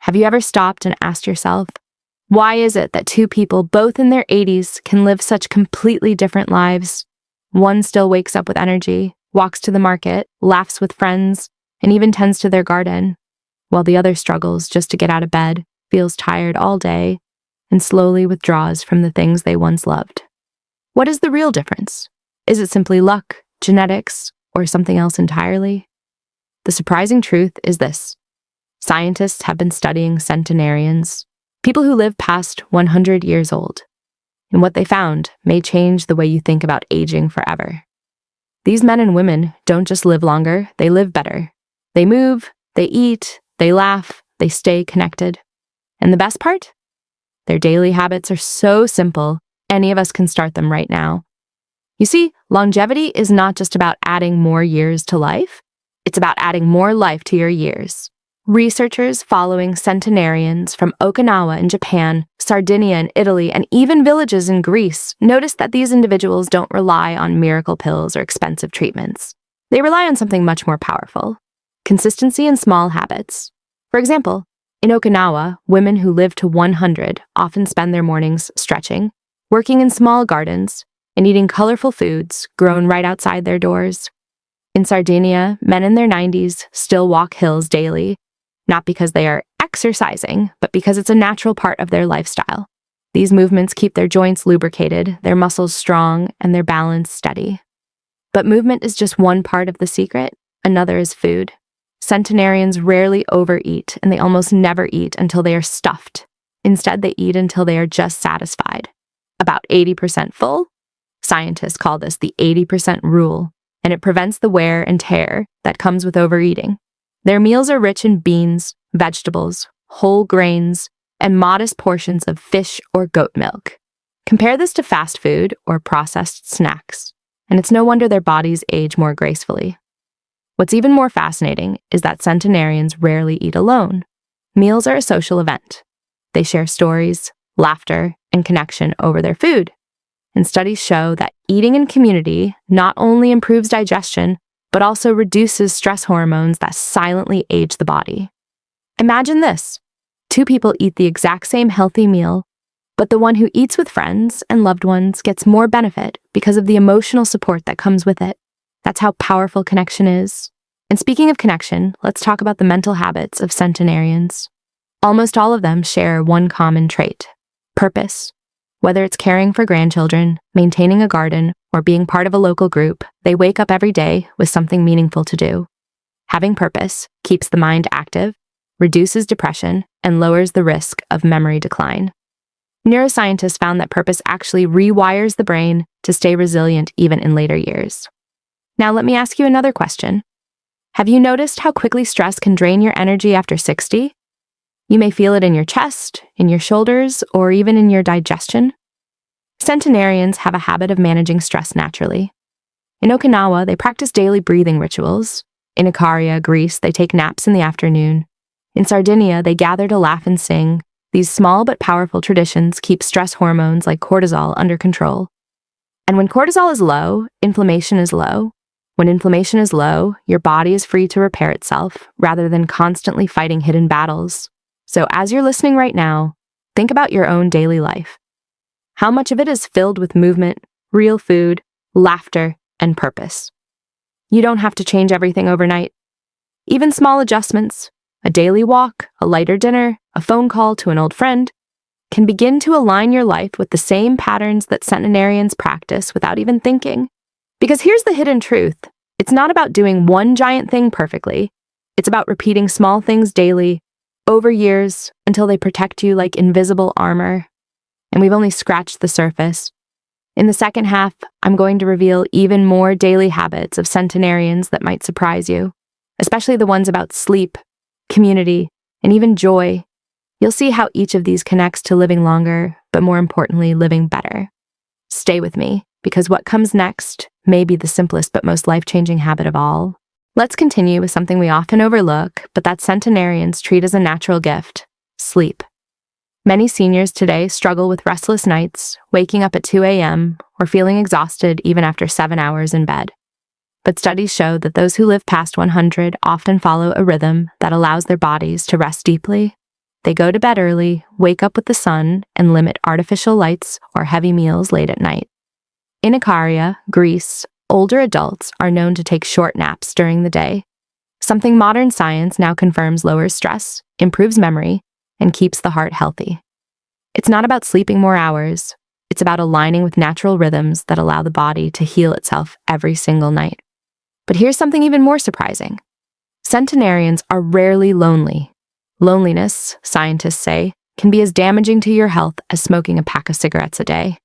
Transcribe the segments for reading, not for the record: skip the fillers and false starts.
Have you ever stopped and asked yourself, why is it that two people both in their 80s can live such completely different lives? One still wakes up with energy, walks to the market, laughs with friends, and even tends to their garden, while the other struggles just to get out of bed, feels tired all day, and slowly withdraws from the things they once loved. What is the real difference? Is it simply luck, genetics, or something else entirely? The surprising truth is this. Scientists have been studying centenarians, people who live past 100 years old, and what they found may change the way you think about aging forever. These men and women don't just live longer, they live better. They move, they eat, they laugh, they stay connected. And the best part? Their daily habits are so simple, any of us can start them right now. You see, longevity is not just about adding more years to life, it's about adding more life to your years. Researchers following centenarians from Okinawa in Japan, Sardinia in Italy, and even villages in Greece noticed that these individuals don't rely on miracle pills or expensive treatments. They rely on something much more powerful: consistency in small habits. For example, in Okinawa, women who live to 100 often spend their mornings stretching, working in small gardens, and eating colorful foods grown right outside their doors. In Sardinia, men in their 90s still walk hills daily, not because they are exercising, but because it's a natural part of their lifestyle. These movements keep their joints lubricated, their muscles strong, and their balance steady. But movement is just one part of the secret. Another is food. Centenarians rarely overeat, and they almost never eat until they are stuffed. Instead, they eat until they are just satisfied. About 80% full? Scientists call this the 80% rule, and it prevents the wear and tear that comes with overeating. Their meals are rich in beans, vegetables, whole grains, and modest portions of fish or goat milk. Compare this to fast food or processed snacks, and it's no wonder their bodies age more gracefully. What's even more fascinating is that centenarians rarely eat alone. Meals are a social event. They share stories, laughter, and connection over their food. And studies show that eating in community not only improves digestion, but also reduces stress hormones that silently age the body. Imagine this. Two people eat the exact same healthy meal, but the one who eats with friends and loved ones gets more benefit because of the emotional support that comes with it. That's how powerful connection is. And speaking of connection, let's talk about the mental habits of centenarians. Almost all of them share one common trait: purpose. Whether it's caring for grandchildren, maintaining a garden, or being part of a local group, they wake up every day with something meaningful to do. Having purpose keeps the mind active, reduces depression, and lowers the risk of memory decline. Neuroscientists found that purpose actually rewires the brain to stay resilient even in later years. Now let me ask you another question. Have you noticed how quickly stress can drain your energy after 60? You may feel it in your chest, in your shoulders, or even in your digestion. Centenarians have a habit of managing stress naturally. In Okinawa, they practice daily breathing rituals. In Ikaria, Greece, they take naps in the afternoon. In Sardinia, they gather to laugh and sing. These small but powerful traditions keep stress hormones like cortisol under control. And when cortisol is low, inflammation is low. When inflammation is low, your body is free to repair itself rather than constantly fighting hidden battles. So as you're listening right now, think about your own daily life. How much of it is filled with movement, real food, laughter, and purpose? You don't have to change everything overnight. Even small adjustments, a daily walk, a lighter dinner, a phone call to an old friend, can begin to align your life with the same patterns that centenarians practice without even thinking. Because here's the hidden truth. It's not about doing one giant thing perfectly. It's about repeating small things daily, over years, until they protect you like invisible armor. And we've only scratched the surface. In the second half, I'm going to reveal even more daily habits of centenarians that might surprise you, especially the ones about sleep, community, and even joy. You'll see how each of these connects to living longer, but more importantly, living better. Stay with me, because what comes next may be the simplest but most life-changing habit of all. Let's continue with something we often overlook, but that centenarians treat as a natural gift: sleep. Many seniors today struggle with restless nights, waking up at 2 a.m., or feeling exhausted even after 7 hours in bed. But studies show that those who live past 100 often follow a rhythm that allows their bodies to rest deeply. They go to bed early, wake up with the sun, and limit artificial lights or heavy meals late at night. In Icaria, Greece, older adults are known to take short naps during the day, something modern science now confirms lowers stress, improves memory, and keeps the heart healthy. It's not about sleeping more hours. It's about aligning with natural rhythms that allow the body to heal itself every single night. But here's something even more surprising. Centenarians are rarely lonely. Loneliness, scientists say, can be as damaging to your health as smoking a pack of cigarettes a day.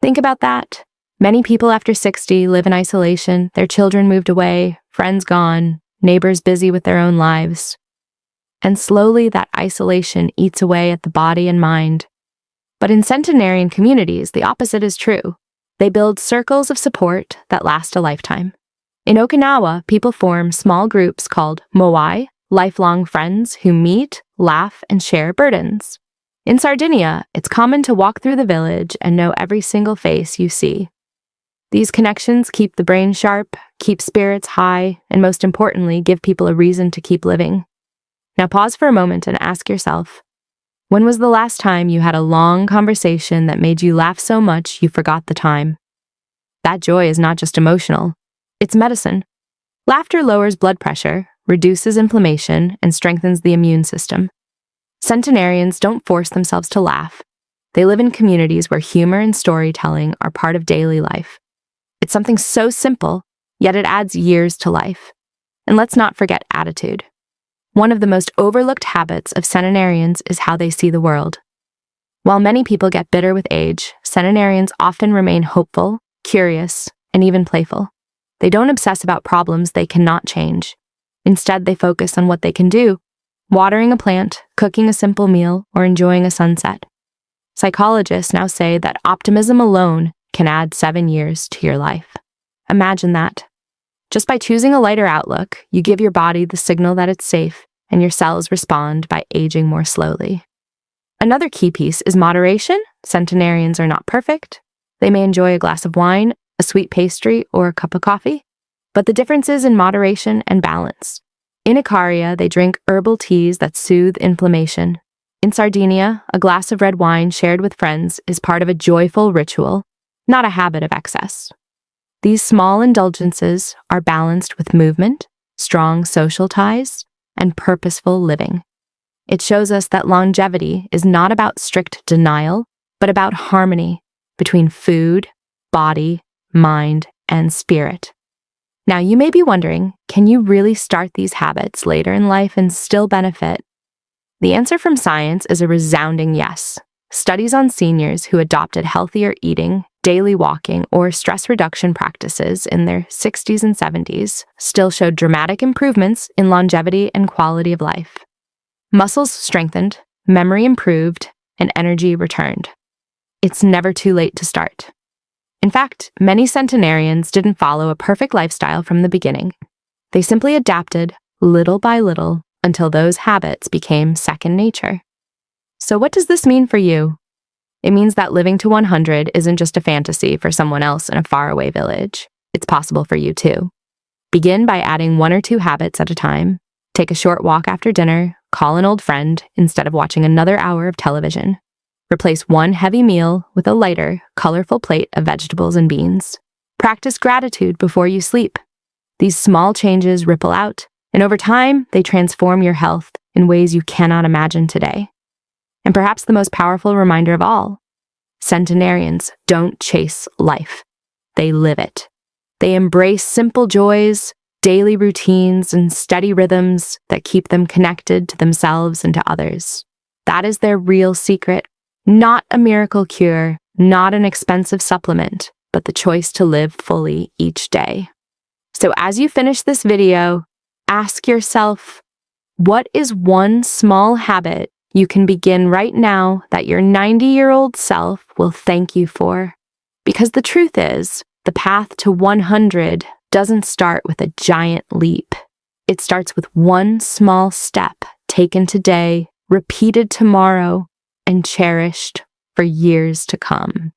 Think about that. Many people after 60 live in isolation, their children moved away, friends gone, neighbors busy with their own lives. And slowly that isolation eats away at the body and mind. But in centenarian communities, the opposite is true. They build circles of support that last a lifetime. In Okinawa, people form small groups called moai, lifelong friends who meet, laugh, and share burdens. In Sardinia, it's common to walk through the village and know every single face you see. These connections keep the brain sharp, keep spirits high, and most importantly, give people a reason to keep living. Now pause for a moment and ask yourself, when was the last time you had a long conversation that made you laugh so much you forgot the time? That joy is not just emotional, it's medicine. Laughter lowers blood pressure, reduces inflammation, and strengthens the immune system. Centenarians don't force themselves to laugh. They live in communities where humor and storytelling are part of daily life. It's something so simple, yet it adds years to life. And let's not forget attitude. One of the most overlooked habits of centenarians is how they see the world. While many people get bitter with age, centenarians often remain hopeful, curious, and even playful. They don't obsess about problems they cannot change. Instead, they focus on what they can do, watering a plant, cooking a simple meal, or enjoying a sunset. Psychologists now say that optimism alone can add 7 years to your life. Imagine that. Just by choosing a lighter outlook, you give your body the signal that it's safe, and your cells respond by aging more slowly. Another key piece is moderation. Centenarians are not perfect. They may enjoy a glass of wine, a sweet pastry, or a cup of coffee. But the difference is in moderation and balance. In Icaria, they drink herbal teas that soothe inflammation. In Sardinia, a glass of red wine shared with friends is part of a joyful ritual, not a habit of excess. These small indulgences are balanced with movement, strong social ties, and purposeful living. It shows us that longevity is not about strict denial, but about harmony between food, body, mind, and spirit. Now, you may be wondering, can you really start these habits later in life and still benefit? The answer from science is a resounding yes. Studies on seniors who adopted healthier eating, daily walking, or stress reduction practices in their 60s and 70s still showed dramatic improvements in longevity and quality of life. Muscles strengthened, memory improved, and energy returned. It's never too late to start. In fact, many centenarians didn't follow a perfect lifestyle from the beginning. They simply adapted little by little until those habits became second nature. So what does this mean for you? It means that living to 100 isn't just a fantasy for someone else in a faraway village. It's possible for you too. Begin by adding 1 or 2 habits at a time. Take a short walk after dinner, call an old friend instead of watching another hour of television. Replace one heavy meal with a lighter, colorful plate of vegetables and beans. Practice gratitude before you sleep. These small changes ripple out, and over time, they transform your health in ways you cannot imagine today. And perhaps the most powerful reminder of all, centenarians don't chase life. They live it. They embrace simple joys, daily routines, and steady rhythms that keep them connected to themselves and to others. That is their real secret. Not a miracle cure, not an expensive supplement, but the choice to live fully each day. So as you finish this video, ask yourself, what is one small habit you can begin right now that your 90-year-old self will thank you for? Because the truth is, the path to 100 doesn't start with a giant leap. It starts with one small step taken today, repeated tomorrow, and cherished for years to come.